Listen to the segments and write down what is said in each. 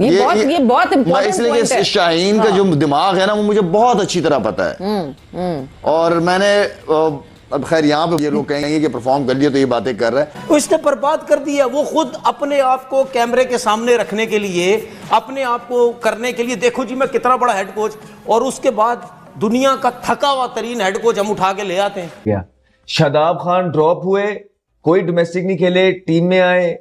ये बहुत इंपॉर्टेंट इसलिए पॉइंट है। शाहीन का जो दिमाग है ना वो मुझे बहुत अच्छी तरह पता है। और मैंने अब खैर यहाँ पे ये लोग कहेंगे कि परफॉर्म कर लिया तो ये बातें कर रहा है। उसने बर्बाद कर दिया। वो खुद अपने आप को कैमरे के सामने रखने के लिए, अपने आप को करने के लिए, देखो जी मैं कितना बड़ा हेड कोच, और उसके बाद दुनिया का थका हुआ तरीन हेड कोच हम उठा के ले आते हैं। क्या शादाब खान ड्रॉप हुए, कोई डोमेस्टिक नहीं खेले, टीम में आए,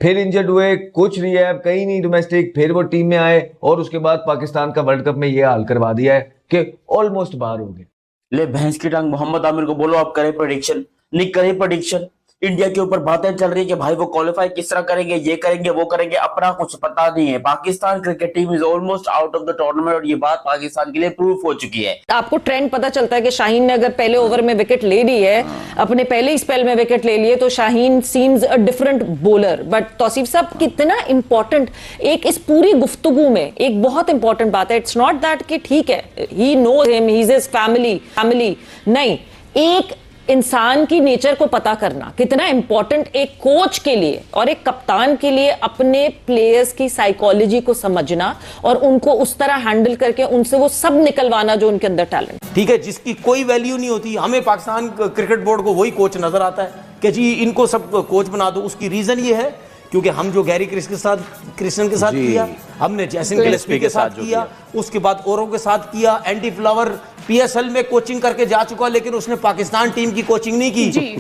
फिर इंजर्ड हुए, कुछ रिहैब, कहीं नहीं डोमेस्टिक, फिर वो टीम में आए, और उसके बाद पाकिस्तान का वर्ल्ड कप में ये हाल करवा दिया है कि ऑलमोस्ट बाहर हो गए। ले भैंस की टांग, मोहम्मद आमिर को बोलो आप करें प्रेडिक्शन, नहीं करे प्रेडिक्शन। इंडिया के ऊपर बातें चल रही है कि भाई वो क्वालिफाई किस तरह करेंगे, ये करेंगे वो करेंगे, अपना कुछ पता नहीं है। Pakistan cricket team is almost out of the tournament, और ये बात पाकिस्तान के लिए प्रूफ हो चुकी है। आपको ट्रेंड पता चलता है कि शाहीन ने अगर पहले ओवर में विकेट ले ली है, अपने पहले ही स्पेल में विकेट ले लिए, तो Shaheen seems a different bowler. But Tauseef साहब कितना इंपॉर्टेंट एक इस पूरी गुफ्तगू में एक बहुत इंपॉर्टेंट बात है, इट्स नॉट दैट कि ठीक है he knows him, he is his family, नहीं, एक इंसान की नेचर को पता करना कितना इंपॉर्टेंट एक कोच के लिए और एक कप्तान के लिए, अपने प्लेयर्स की साइकोलॉजी को समझना और उनको उस तरह हैंडल करके उनसे वो सब निकलवाना जो उनके अंदर टैलेंट। ठीक है, जिसकी कोई वैल्यू नहीं होती, हमें पाकिस्तान क्रिकेट बोर्ड को वही कोच नजर आता है कि जी इनको सब कोच बना दो। उसकी रीजन ये है क्योंकि हम जो गैरी क्रिस्टन के साथ किया, हमने जैसन गिलेस्पी के साथ किया, उसके बाद औरों के साथ किया। एंडी फ्लावर पीएसएल में कोचिंग करके जा चुका, लेकिन उसने पाकिस्तान टीम की कोचिंग नहीं की।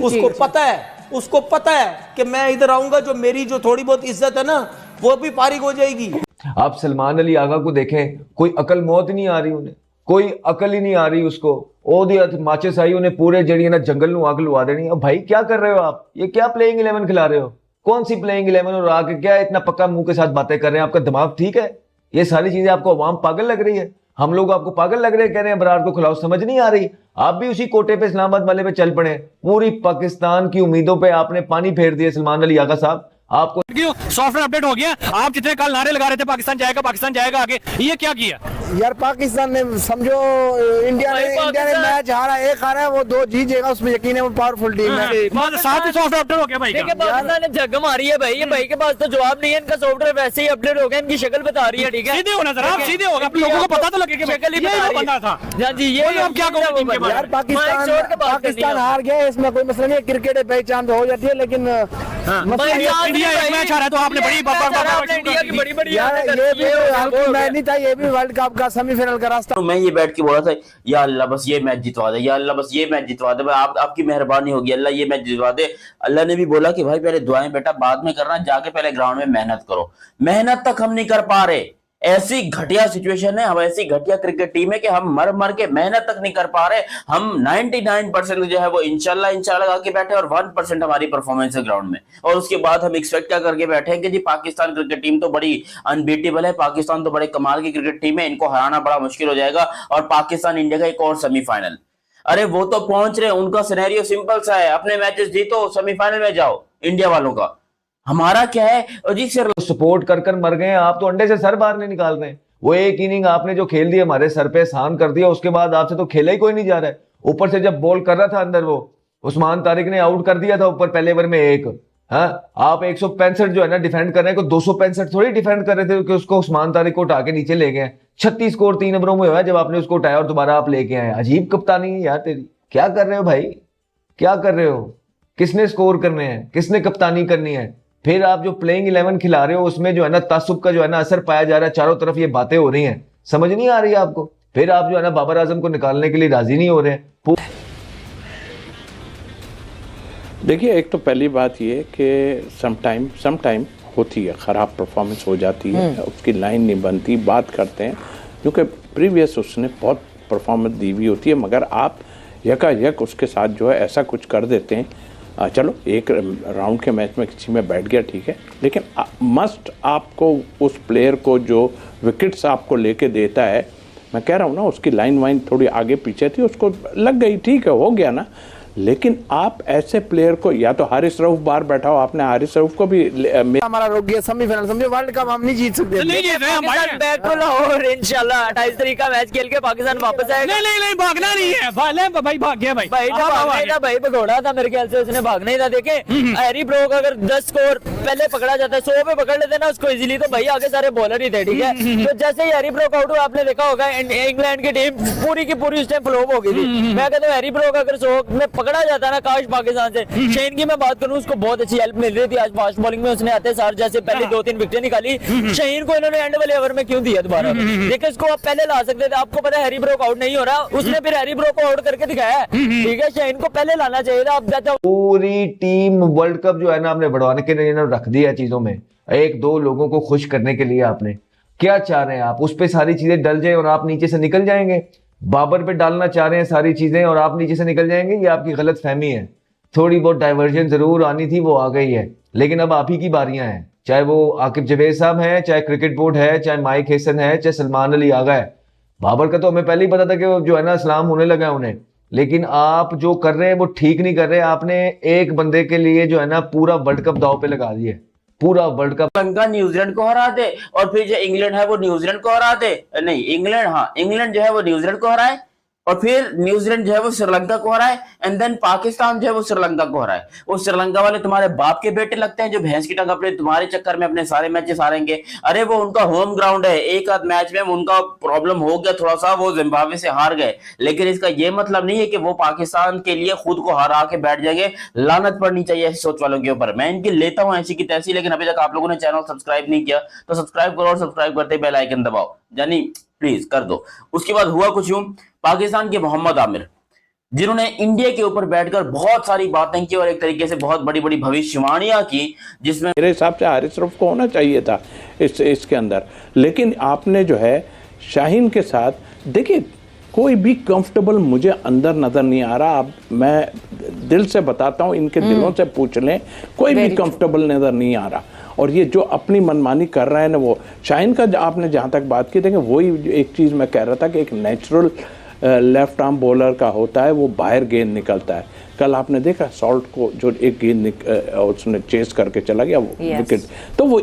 उसको पता है कि मैं इधर आऊंगा, जो मेरी जो थोड़ी बहुत इज्जत है ना वो भी फारिग हो जाएगी। आप सलमान अली आगा को देखें, कोई अकल मौत नहीं आ रही उन्हें, कोई अकल ही नहीं आ रही उसको। ओ दिया माचिस आई उन्हें पूरे जड़िए ना जंगल में आग लुआ देनी। अब भाई क्या कर रहे हो आप, ये क्या प्लेइंग 11 खिला रहे हो, कौन सी प्लेइंग 11, और आके क्या इतना पक्का मुंह के साथ बातें कर रहे हैं। आपका दिमाग ठीक है? ये सारी चीजें आपको अवाम पागल लग रही है, हम लोग आपको पागल लग रहे हैं, कह रहे हैं बरार को खिलाओ, समझ नहीं आ रही। आप भी उसी कोटे पे इस्लामाबाद वाले पे चल पड़े। पूरी पाकिस्तान की उम्मीदों पे आपने पानी फेर दिया सलमान अली आगा साहब। आपको सॉफ्टवेयर अपडेट हो गया, आप जितने कल नारे लगा रहे थे पाकिस्तान जाएगा आगे, ये क्या किया यार? पाकिस्तान ने समझो इंडिया ने मैच हारा, एक हारा है, वो 2 जीतेगा, उसमें यकीन है, वो पावरफुल टीम है। साथ ही सॉफ्टवेयर अपडेट हो गया भाई। पाकिस्तान ने जग मारी है भाई, ये भाई के पास तो जवाब नहीं है, इनका सॉफ्टवेयर वैसे ही अपडेट हो गया, इनकी शक्ल बता रही है। ठीक है, सीधे होना जरा, आप सीधे होगा, लोगों को पता तो लगे कि शक्ल ही बता रही है। था। हां जी, ये हम क्या कहोगे यार? पाकिस्तान हार गया, इसमें कोई मसला नहीं है, क्रिकेट पहचान तो हो जाती है, लेकिन इंडिया एक मैच हारा तो आपने बड़ी इंडिया की बड़ी यार ये भी मैच नहीं था, ये भी वर्ल्ड कप का सेमीफाइनल का रास्ता। मैं ये बैठ के बोला था या अल्लाह बस ये मैच जितवा दे, या अल्लाह बस ये मैच जितवा दे, आपकी मेहरबानी होगी, अल्लाह ये मैच जितवा दे। अल्लाह ने भी बोला कि भाई पहले दुआएं बेटा बाद में करना, जाके पहले ग्राउंड में मेहनत करो। मेहनत तक हम नहीं कर पा रहे, ऐसी घटिया सिचुएशन है, हम ऐसी घटिया क्रिकेट टीम है कि हम मर के मेहनत तक नहीं कर पा रहे। हम 99% जो है वो इंशाल्लाह लगा के बैठे, और 1% हमारी परफॉर्मेंस है ग्राउंड में। और उसके बाद हम एक्सपेक्ट क्या करके बैठे हैं कि जी पाकिस्तान क्रिकेट टीम तो बड़ी अनबीटेबल है, पाकिस्तान तो बड़े कमाल की क्रिकेट टीम है, इनको हराना बड़ा मुश्किल हो जाएगा, और पाकिस्तान इंडिया का एक और सेमीफाइनल। अरे वो तो पहुंच रहे, उनका सिनेरियो सिंपल सा है, अपने मैचेस जीतो, सेमीफाइनल में जाओ। इंडिया वालों का, हमारा क्या है जी सर, सपोर्ट कर मर गए। आप तो अंडे से सर बाहर नहीं निकाल रहे। वो एक इनिंग आपने जो खेल दी हमारे सर पे एहसान कर दिया, उसके बाद आपसे तो खेला ही कोई नहीं जा रहा है। ऊपर से जब बॉल कर रहा था अंदर, वो उस्मान तारिक ने आउट कर दिया था ऊपर पहले ओवर में एक। हाँ, आप 165 जो है ना डिफेंड कर रहे हैं, 265 थोड़ी डिफेंड कर रहे थे कि उसको उस्मान तारिक को उठा के नीचे ले गए। 36 स्कोर 3 ओवरों में हुआ जब आपने उसको उठाया और दोबारा आप लेके आए। अजीब कप्तानी है यार तेरी, क्या कर रहे हो भाई, क्या कर रहे हो? किसने स्कोर करने हैं, किसने कप्तानी करनी है? फिर आप जो प्लेइंग 11 खिला रहे हो उसमें जो है ना तासुब का जो है ना असर पाया जा रहा है, चारों तरफ ये बातें हो रही हैं, समझ नहीं आ रही है आपको। फिर आप जो है ना बाबर आजम को निकालने के लिए राजी नहीं हो रहे हैं। देखिए, एक तो पहली बात ये कि समटाइम होती है, ख़राब परफॉर्मेंस हो जाती है, उसकी लाइन नहीं बनती, बात करते हैं क्योंकि प्रीवियस उसने बहुत परफॉर्मेंस दी हुई होती है, मगर आप यकायक उसके साथ जो है ऐसा कुछ कर देते हैं। चलो एक राउंड के मैच में किसी में बैठ गया ठीक है, लेकिन मस्ट आपको उस प्लेयर को जो विकेट्स आपको लेके देता है, मैं कह रहा हूँ ना, उसकी लाइन वाइन थोड़ी आगे पीछे थी, उसको लग गई, ठीक है, हो गया ना। लेकिन आप ऐसे प्लेयर को, या तो हारिस रऊफ बाहर बैठा हो, आपने हारिस रऊफ को भी हमारा रोक गया सेमीफाइनल, समझो वर्ल्ड कप हम नहीं जीत सकते। नहीं जीत रहे हम भाई। बैक टू लाहौर इंशाल्लाह 28 तारीख का मैच खेल के पाकिस्तान वापस आएगा। नहीं भागना नहीं है भाई, भाग गया भाई। भाई भाई भगोड़ा था मेरे ख्याल से, उसने भागना ही था। देखे हैरी ब्रोक अगर 10 स्कोर पहले पकड़ा जाता है, 100 पे पकड़ लेते ना उसको इजीली, तो भाई आगे सारे बॉलर ही थे, ठीक है। तो जैसे ही हैरी ब्रोक आउट हुआ, आपने देखा होगा इंग्लैंड की टीम पूरी की पूरी उस टाइम फ्लॉप हो गई थी। मैं कहता हूँ हैरी ब्रोक अगर 100 में पकड़ा जाता ना काश पाकिस्तान से, शेन की मैं बात करूँ, उसको बहुत अच्छी हेल्प मिल रही थी आज फास्ट बॉलिंग में। उसने आते सार जैसे पहले 2-3 विकेटें निकाली, शहीन को इन्होंने एंड वाले ओवर में क्यों दिया दोबारा? देखिए इसको आप पहले ला सकते थे, आपको पता है हैरी ब्रोक आउट नहीं हो रहा, उसने फिर हैरी ब्रोक को आउट करके दिखाया, ठीक है। शहीन को पहले लाना चाहिए था। अब पूरी टीम वर्ल्ड कप जो है ना आपने बढ़वाने के लिए रख दिया चीजों में, एक दो लोगों को खुश करने के लिए। आपने क्या चाह रहे हैं आप? उस पे सारी चीजें डल जाए और आप नीचे से निकल जाएंगे। बाबर पे डालना चाह रहे हैं सारी चीजें और आप नीचे से निकल जाएंगे, ये आपकी गलत फहमी है। थोड़ी बहुत डाइवर्जन जरूर आनी थी, वो आ गई है, लेकिन अब आप ही की बारियां हैं। चाहे वो आकिब जवेद साहब हैं, चाहे क्रिकेट बोर्ड है, चाहे माइक हैसन है, चाहे सलमान अली आगा है। बाबर का तो हमें पहले ही पता था कि वो जो है ना इस्लाम होने लगा है उन्हें, लेकिन आप जो कर रहे हैं वो ठीक नहीं कर रहे। आपने एक बंदे के लिए जो है ना पूरा वर्ल्ड कप दांव पे लगा दिए, पूरा वर्ल्ड कप। श्रीलंका न्यूजीलैंड को हरा दे और फिर जो इंग्लैंड है वो न्यूजीलैंड को हरा दे, नहीं इंग्लैंड जो है वो न्यूजीलैंड को हराए, और फिर न्यूजीलैंड जो है वो श्रीलंका को हराए, एंड देन पाकिस्तान जो है वो श्रीलंका को हराए। वो श्रीलंका वाले तुम्हारे बाप के बेटे लगते हैं जो भैंस की टंग अपने तुम्हारे चक्कर में अपने सारे मैचेस हारेंगे। अरे वो उनका होम ग्राउंड है, एक आध मैच में उनका प्रॉब्लम हो गया थोड़ा सा, वो जिम्बाब्वे से हार गए, लेकिन इसका ये मतलब नहीं है कि वो पाकिस्तान के लिए खुद को हरा के बैठ जाएंगे। लानत पड़नी चाहिए ऐसी सोच वालों के ऊपर। मैं इनकी लेता हूं ऐसी की तैसी, लेकिन अभी तक आप लोगों ने चैनल सब्सक्राइब नहीं किया तो सब्सक्राइब करो और सब्सक्राइब करते बेल आइकन दबाओ, यानी प्लीज कर दो। उसके बाद हुआ कुछ यूं, पाकिस्तान के मोहम्मद आमिर जिन्होंने इंडिया के ऊपर बैठकर बहुत सारी बातें की और एक तरीके से बहुत बड़ी बड़ी भविष्यवाणियां की, जिसमें मेरे हिसाब से हारिस रऊफ को होना चाहिए था इसके अंदर। लेकिन आपने जो है शाहीन के साथ, देखिए कोई भी कंफर्टेबल मुझे अंदर नजर नहीं आ रहा। अब मैं दिल से बताता हूं, इनके दिलों से पूछ लें, कोई भी कंफर्टेबल नजर नहीं आ रहा। और ये जो अपनी मनमानी कर रहे हैं ना, वो शाहीन का आपने जहां तक बात की, देखिए वही एक चीज मैं कह रहा था कि एक नेचुरल लेफ्ट आर्म बॉलर का होता है, वो बाहर गेंद निकलता है। कल आपने देखा सॉल्ट को जो एक गेंद उसने चेस करके चला गया वो विकेट, तो वो